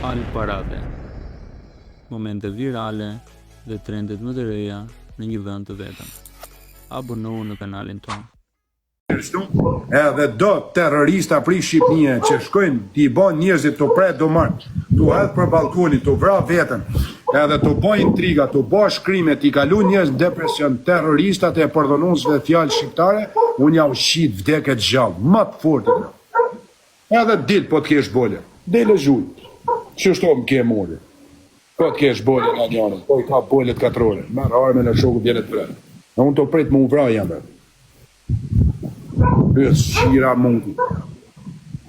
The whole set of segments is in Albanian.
Al parave, momente virale dhe trendet më të reja në një vend të vetëm. Abonohu në kanalin tonë. Edhe do terrorista pri Shqipënie që shkojnë t'i bën njerëzit të pret do marë, t'u hedh për balkonin, t'u vra veten, edhe t'u bën intriga, t'u bën shkrime, t'i kalu njerëz në depresion, terroristat e përdonuesve fjalë shqiptare, unë ja ushqit vdeket gjallë, më të fortë. Edhe dil po t'kesh bole, dile zhuj, që shto më ke mori, po t'kesh bole nga njërën, po i ka bolet katrore, merë arme në shoku vjenet për e. Në unë të prit më u vra jam bërë. Bësë shira mungu.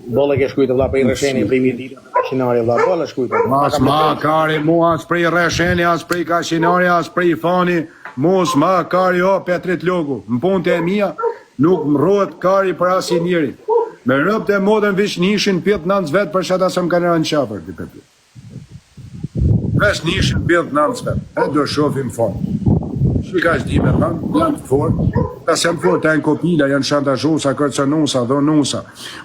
Bolle ke shkujtë vla për i resheni, primi ditë, kashinari vla, bolle shkujtë. Mas ma kari mu, as prej resheni, as prej kashinari, as prej fani, mos ma kari o Petrit Logu. Më punte e mija, nuk më rohet kari për asin njëri. Me rëpë të modën vish nishin pjët nënës vetë për shata se më kanë rënë qafër. Vesh nishin pjët nënës vetë, e do shofim fond. Shika është di me thamë, janë të forë, ta se më forë, ta janë kopila, janë shantazhusa, kërcënusa, dhonusa,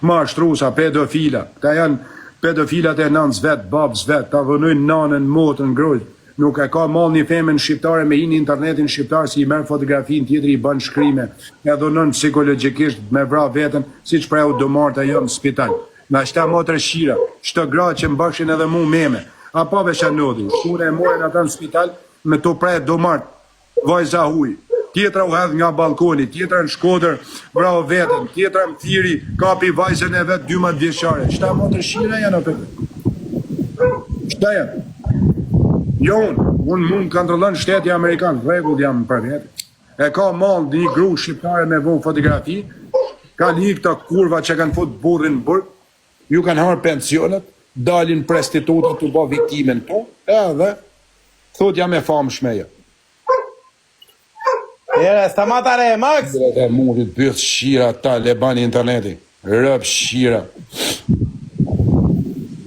mashtrusa, pedofila, ta janë pedofilat e nënës vetë, babës vetë, ta dhënujnë nanën, motën, grujtë, nuk e ka mal një femën shqiptare me hinë internetin shqiptar si i merë fotografin tjetër i bën shkrime, e dhënën psikologikisht me vra vetën, si që preu do martë ajo në spital. Nga shta motër shira, shto gra që mbëshin edhe mu meme, a pa vesha nodhi, shkune e morin ata në spital, me to prej do martë, vajza huj, tjetra u hedh nga balkoni, tjetra në Shkodër, bravo vetën, tjetra më thiri, kapi vajzën e vetë 12 vjeçare. Shta motër shira janë atë? Shta janë? Jo unë mund kontrollon shteti Amerikan, rregull jam për vetë. E ka mall një gru shqiptare me vënë fotografi, ka një këta kurva që kanë fut burrin në burg, ju kanë harë pensionet, dalin prostitutët të bë viktimen to, edhe thot jam e famshmeja. Jere, sta matare, Max! Dhe mundit bëth shira ta leban interneti. Rëp shira.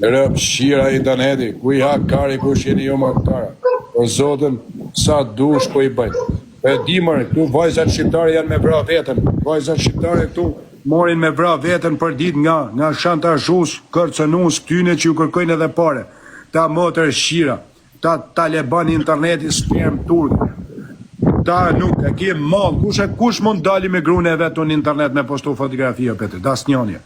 Rëp shira interneti. Ku i hak kari, ku shini jo më kara. O zotën, sa dush po i bëjt. E dimër, këtu vajzat shqiptare janë me vra vetën. Vajzat shqiptare këtu morin me vra vetën për dit nga shantazhus, kërcënus, këtyne që ju kërkojnë edhe pare. Ta motër shira. Ta Taliban interneti sperm turk. Ta nuk e kem mal, kush mund dali me grune e vetë në internet me postu fotografia për të, das njënje.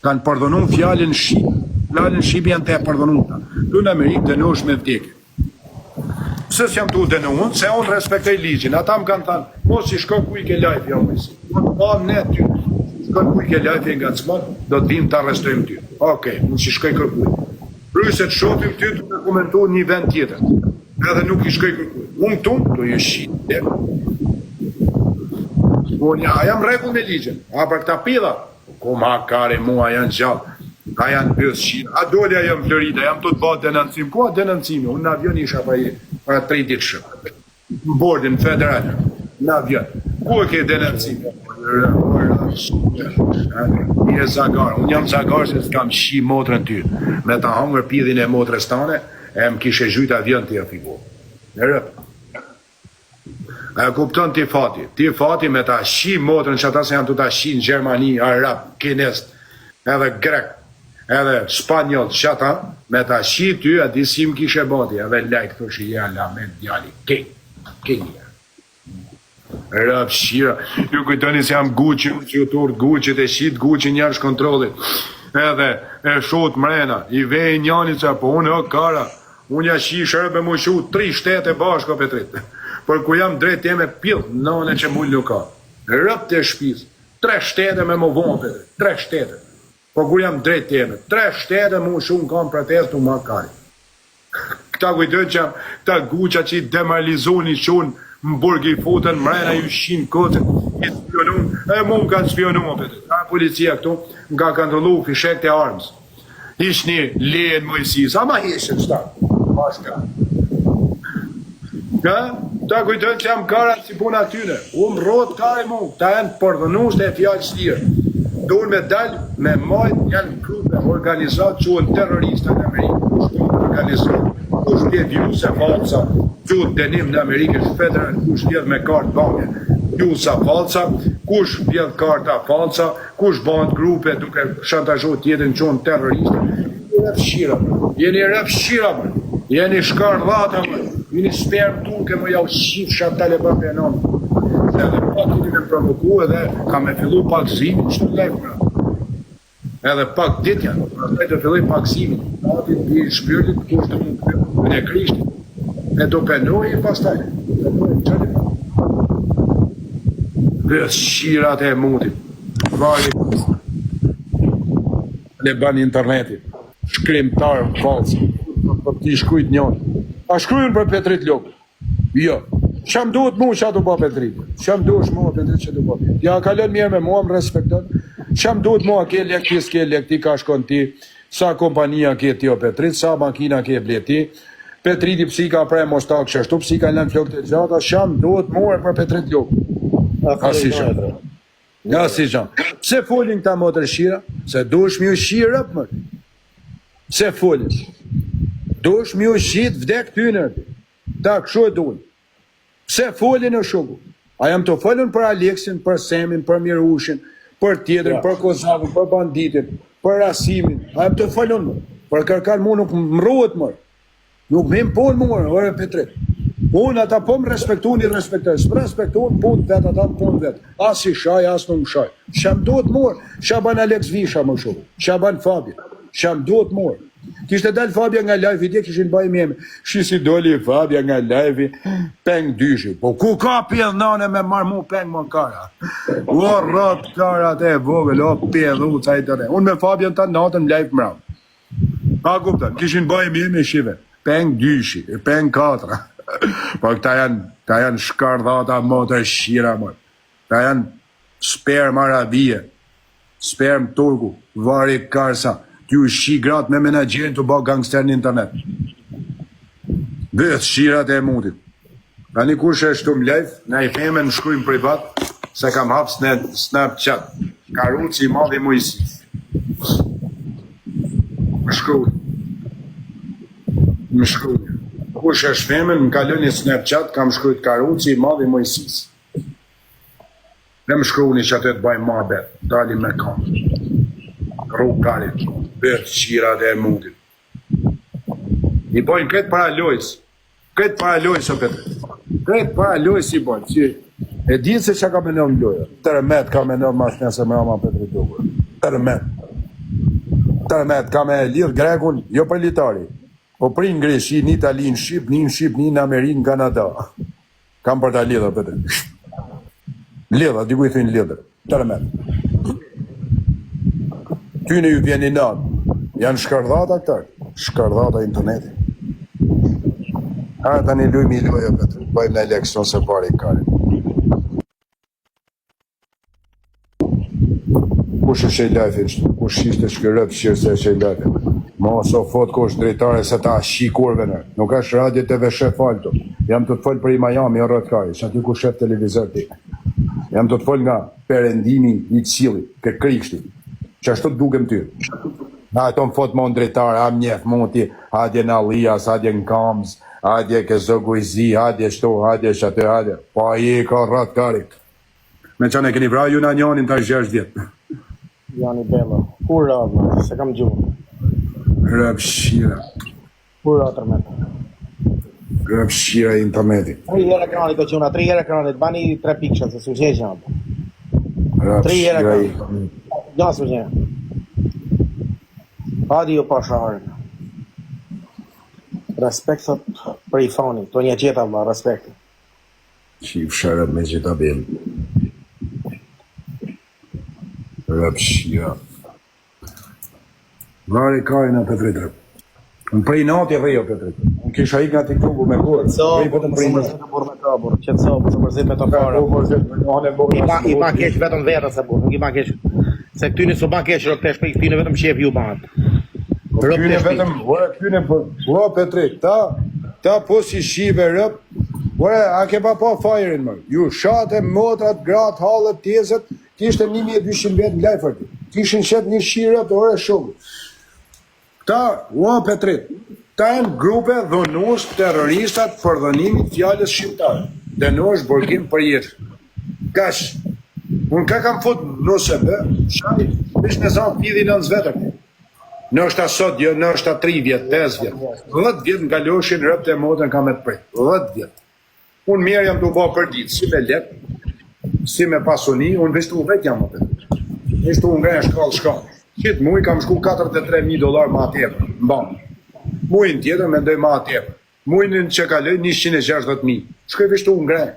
Kanë përdonun fjallin shqip janë të e përdonun ta. Du në Amerikë dënosh me vdekje. Pse s'jam tu dënuun, se unë respektoj ligjin, ata më kanë thanë, mos i shkon ku i ke lajf, jam mësi. Ne ty, shkon ku i ke lajf e nga cmon, do të vim të arrestojmë ty. Okej, unë si shkoj kërkuj. Rryset shofim ty të dokumentu një vend tjetër. Edhe nuk i shkoj kërkuj. Unë këtu, të ju shqitë. Unë ja, jam rregull me ligjën. A për këta pila? Ku ma kare mua janë gjallë. A janë bëth shqitë. A dole a jam Florida, jam të të bëtë denancim. Ku a denancimi? Unë në avion isha para 3 ditë shëpë. Në bordin federal. Në avion. Ku e ke denancimi? Një zagar. Unë jam zagar se s'kam shi motrën ty. Me ta hangër pidhin e motrës tane, e më kishe zhujt avion të figur. Në rëpë. E kupton ti fati me ta shi motrën që ata se janë të ta shi në Gjermani, Arab, Kines, edhe Grek, edhe Spanjol, që ata, me ta shi ty, a disi më kishe bati, edhe lajtë të shi jala me djali, kenja. Rëpë shira, ju kujtoni se jam Gucci, që ju turë Gucci, të shit Gucci njerësh kontrolit, edhe e shot mrena, i vej njani që po unë o kara, unë ja shi shërbe mu shu 3 shtete bashko Petrit. Por ku jam drejt jeme pil, nëne që mull nuk ka. Rëp të shpis, 3 shtete me më vonë, Petrit, 3 shtete. Por ku jam drejt jeme, 3 shtete mu shumë kam protestu ma kari. Këta kujtën që këta guqa që i demoralizoni qunë, më burgi futën, mrena ju shinë kotën, i spionun, e mu më kanë spionun, Petrit. Ka policia këtu, më ka kontrolu fishek të armës. Ish një lejen Mojësis, ama ishen shtarë, bashka. Ta kujtën që jam karat si puna tyne, unë rot kare mu, ta janë përdhënush të e fjallë shlirë. Dunë me dalë, me majtë, janë grupe organizat që unë terrorista në Amerikë, kush organizat, kush bje vjuse falsa, që denim në Amerikë është federal, kush bjedh me kartë banke, vjusa falsa, kush bjedh karta falsa, kush bënd grupe duke shantazhot tjetën që unë terrorista. rëfshira, jeni rëfshira, jeni shkardhata, jeni sperm tunke, më jau shifsha Taliban për nëmë. Se edhe pak të të kemë provoku edhe ka me fillu pakzimin që të lejmë. Edhe pak dit janë, pra të filloj pakzimin, atit i shpyrtit kushtë të mund në krishtit. E do penoj e pastaj. Dhe shirat e mundit. Vari le ban internetit. Shkrimtar falsi. Për ti shkujt njën. A shkrujnë për Petrit Lopë? Jo. Qam duhet mu që ato po Petrit? Qam duhet mu Petrit që të po? Ja kalon mirë me mua, më respekton. Qam duhet mu a ke lek, s'ke lek, ti ka shkon ti, sa kompania ke ti o Petrit, sa makina ke bleti, Petriti psi ka prej mostak qështu, psi ka lën flok të gjata, qam duhet mu e për Petrit Lopë. Asi sham. Ja, si sham. Pse folin këta motër shira? Se dush mi u shira për më. Pse folin? Dush mi u shit vdek tyner. Ta këshu e duhin. Pse folin e shuku? A jam të folin për Aleksin, për Semin, për Mirushin, për tjetërin, për Kozavin, për banditin, për Rasimin. A jam të folin më. Për kërkan mu nuk më ruhet më. Nuk më impon më, ore Petrit. Unë ata po më respektu një respektu. Së më respektu në punë vetë, ata më punë vetë. As i shaj, as nuk më shaj. Sham duhet morë. Shaban Alex Visha më shumë. Shaban Fabia. Sham duhet morë. Kishte dalë Fabia nga live, i kishin bëj mjeme. Shisi doli Fabia nga live, peng dyshi. Po ku ka pjedh nane me marë mu peng më kara? O rot karat e vogël, o pjedh u ca i tëre. Unë me Fabia të natën live mram. A kuptan, kishin bëj mjeme shive. Peng dyshi, peng katra. Po këta janë shkardhata motër shira më. Këta janë sperm arabie, sperm turku, vari karsa, t'ju shi gratë me menagjerin të bëhë gangster në internet. Dhe shirat e mundit. A një kush e shtu më live, na i theme në shkrujmë privat, se kam hapë në Snapchat. Karuci i madhi Mojsis. Më shkrujmë. Më shkrujmë. Kush e shfemen, më kalën një Snapchat, kam shkrujt Karuci i madhi Mojsis. Dhe më shkrujni që atë të bajmë ma bet, dali me kam. Rrugë kalit, bet qirat e mundit. I bojnë këtë para lojës. Këtë para lojës, o Petrit. Këtë para lojës i bojnë. Që e dinë se që ka menon në lojë. Tërmet ka menon mas nëse më rama Petrit Dugër. Tërmet. Tërmet ka me lidhë Grekun, jo për litari. Po prin Greqi, një Itali, në Shqip, një në Amerikë, në Kanada. Kam për ta lidha, Petrit. Lidha, diku i thujnë lidhër. Tërmet. Ty në ju vjeni natë. Janë shkardhata këtar. Shkardhata interneti. A, ta një lujmë i loja, Petrit. Bajmë në eleksion se pari i karin. Kush është e lajfin shtu? Kush ishte shkërët shqirë se është e lajfin? Mos o fot kush drejtare se ta shi kurve në. Nuk është radio TV shef falto. Jam të të folë për i Miami, o rrët kari, që aty ku shef televizor ti. Jam të të folë nga perendimi i cili, ke krikshti. Që ashtu të dukem ty. Na ato më fot mon drejtare, am njef monti, hadje në Alias, hadje në Kams, hadje ke Zogujzi, hadje shto, hadje shate, hadje. Pa i ka rrët kari. Me që ne keni vra ju në njonin të 6 vjetë. Jani Bella. Kur radhë, se kam gjuhë. Rëpshira. Kur radhë me të. Rëpshira interneti. 3 herë ekranit o quna, 3 herë ekranit, bani 3 pikësha, se su qeqë janë. 3 herë ekranit. Ja, su qeqë. Hadi ju pasharën. Respektot për i fani, to një qeta vla, respektot. Qif shërët me qita bim. Rëpshira. Vari kajnë a Petrit. Në prej nati rrio Petrit. Në kisha ik nga TikToku me kur. Qetëso, për të mërzit me të para. I ma keq vetëm vetën se burë, nuk i ma keq. Se këtyni su ma keq rëktesh, për i këtyni vetëm shqep ju banë. Këtyni vetëm, këtyni për, Petrit, ta po si shive rëp, a ke pa fajerin më. Ju shate, motrat, gratë, halët, tjezët, kishte 1200 vetë në lajfër ti. Kishin qëtë një shirë të ore shumë. Këta, Petrit, ta janë grupe dhënush terroristat për dhënimit fjallës shqiptarë. Dënush burgim për jetë. Kash, unë ka kam fut nëse bë, shaj, bish në zanë pidhi në nëzvetër. Nështë sot, jo, nështë 3 vjet, 5 vjet. 10 vjet nga loshin rëpt e motrën ka me të prej. 10 vjet. Unë mirë jam të bo për ditë, si me lek, si me pasoni, unë vishtu vetë jam të. Vishtu unë nga shkallë. Qitë muj kam shku $43.000 ma tepër, mbanë. Mujnë tjetër me ndoj ma tepër. Mujnë që kaloj 160.000. Shkoj vishtu unë ngrej.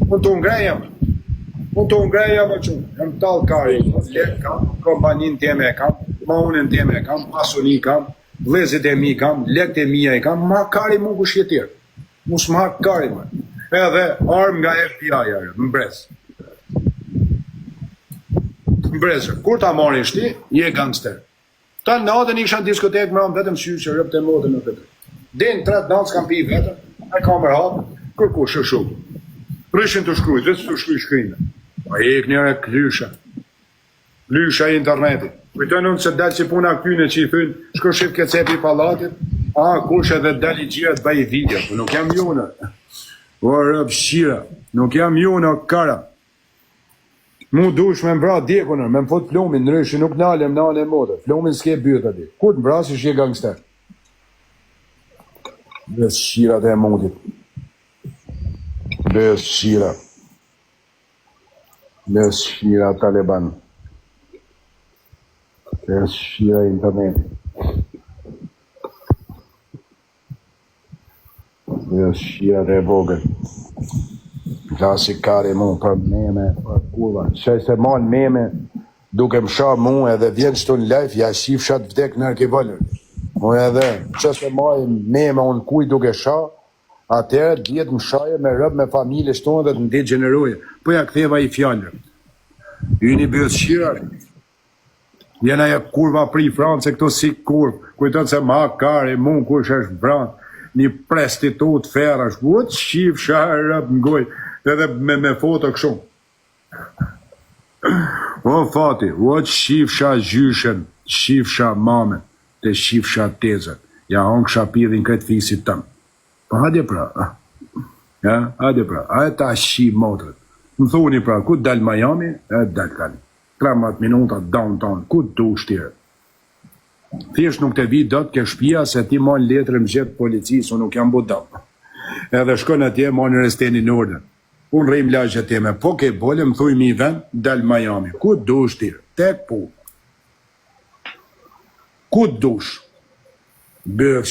Unë të ngrej jam. Unë të ngrej jam e qunë. Jam talë kari. Lek kam, kompanin teme e kam, maunën teme e kam, pasoni kam, vlezit e mi kam, lekt e mija e kam, ma kari mu kush jetirë. Mu s'ma kari më. Edhe armë nga FBI-a, mbrez. Mbrezër, kur ta marrin shti, je gangster. Ta natën isha në diskotek më ramë vetëm sy që rëpë të modën në vetëm. Din 3 natë s'kam pi vetëm, e kamer hapë, kërku shëshu. Rëshin të shkrujt, vetë të shkruj shkrinë. A e kënjëre klysha. Klysha i internetit. Kujtojnë unë se dalë që puna këtyne që i thënë, shko shif ke cepi palatit, kush edhe dali gjira të bëj video, nuk jam june. O rëpë shqira, nuk jam june o kara. Mu dush me mbra djekunër, me më fot flomin, nërëshë nuk nalem nane modë. Flomin s'ke byrët ati. Kur të mbra si shje gangster? Bes shqirat e mundit. Bes shqira. Bes shqira Taliban. Bes shqira internet. Bes shqira e vogën. Klasi kari mu për meme, për kurva. Qaj se mon meme, duke më sha mu edhe vjen qëtu në live, ja shif shat vdek nërë ki vëllër. Mu edhe, që se moj meme unë kuj duke sha, atërë djetë më shaje me rëbë me familje shtonë dhe të ndi generoje. Po ja ktheva i fjallër. Yni bëjës shirar. Jena ja kurva pri France, këto si kurv. Kujton se ma kari mu kush është vranë. Një prestitut ferash, vëtë shif sharë rëbë në gojë. Edhe me foto kështu. O fati, o të shifsha gjyshen, shifsha mame, të shifsha tezën. Ja hongsha pidhin këtë fisit tëmë. Pa hajde pra, ja, hajde pra, hajde ta shif motrët. Më thuni pra, ku dal Miami, dal tani. 13 minuta downtown, ku du shtire. Thjesht nuk të vi do të ke shpia se ti mon letrë më gjithë policisë, unë nuk jam budam. Edhe shkon atje, mon në resteni në urdën. Unë rejmë lagje teme, po ke bolë, më thuj mi ven, dal Miami. Ku dush tire? Tek pu. Ku dush? Bëf